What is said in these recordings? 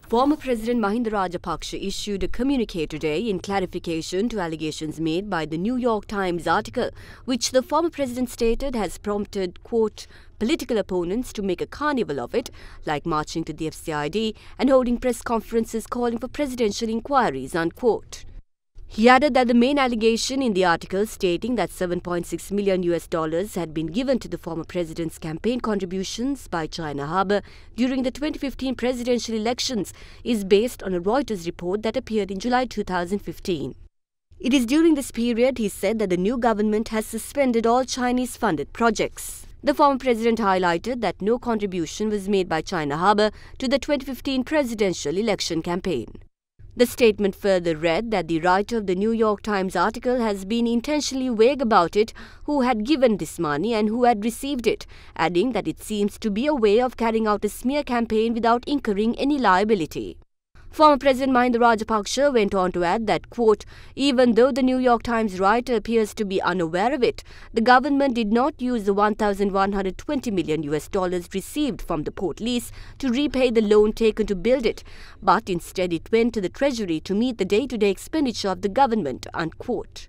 Former President Mahinda Rajapaksa issued a communique today in clarification to allegations made by the New York Times article, which the former president stated has prompted, quote, political opponents to make a carnival of it, like marching to the FCID and holding press conferences calling for presidential inquiries, unquote. He added that the main allegation in the article stating that $7.6 million had been given to the former president's campaign contributions by China Harbour during the 2015 presidential elections is based on a Reuters report that appeared in July 2015. It is during this period, he said, that the new government has suspended all Chinese-funded projects. The former president highlighted that no contribution was made by China Harbour to the 2015 presidential election campaign. The statement further read that the writer of the New York Times article has been intentionally vague about it, who had given this money and who had received it, adding that it seems to be a way of carrying out a smear campaign without incurring any liability. Former President Mahinda Rajapaksa went on to add that, quote, even though the New York Times writer appears to be unaware of it, the government did not use the $1,120 million received from the port lease to repay the loan taken to build it, but instead it went to the Treasury to meet the day-to-day expenditure of the government, unquote.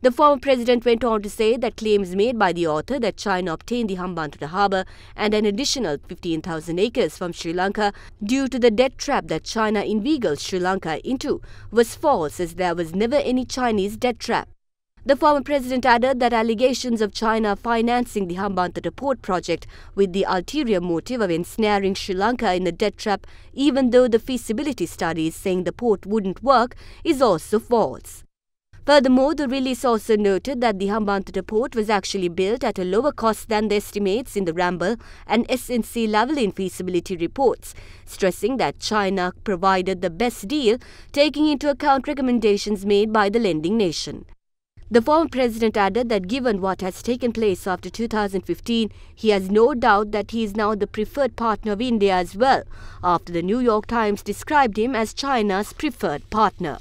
The former president went on to say that claims made by the author that China obtained the Hambantota harbour and an additional 15,000 acres from Sri Lanka due to the debt trap that China inveigled Sri Lanka into was false, as there was never any Chinese debt trap. The former president added that allegations of China financing the Hambantota port project with the ulterior motive of ensnaring Sri Lanka in a debt trap, even though the feasibility studies saying the port wouldn't work, is also false. Furthermore, the release also noted that the Hambantota port was actually built at a lower cost than the estimates in the Ramble and SNC Lavalin feasibility reports, stressing that China provided the best deal, taking into account recommendations made by the lending nation. The former president added that given what has taken place after 2015, he has no doubt that he is now the preferred partner of India as well, after the New York Times described him as China's preferred partner.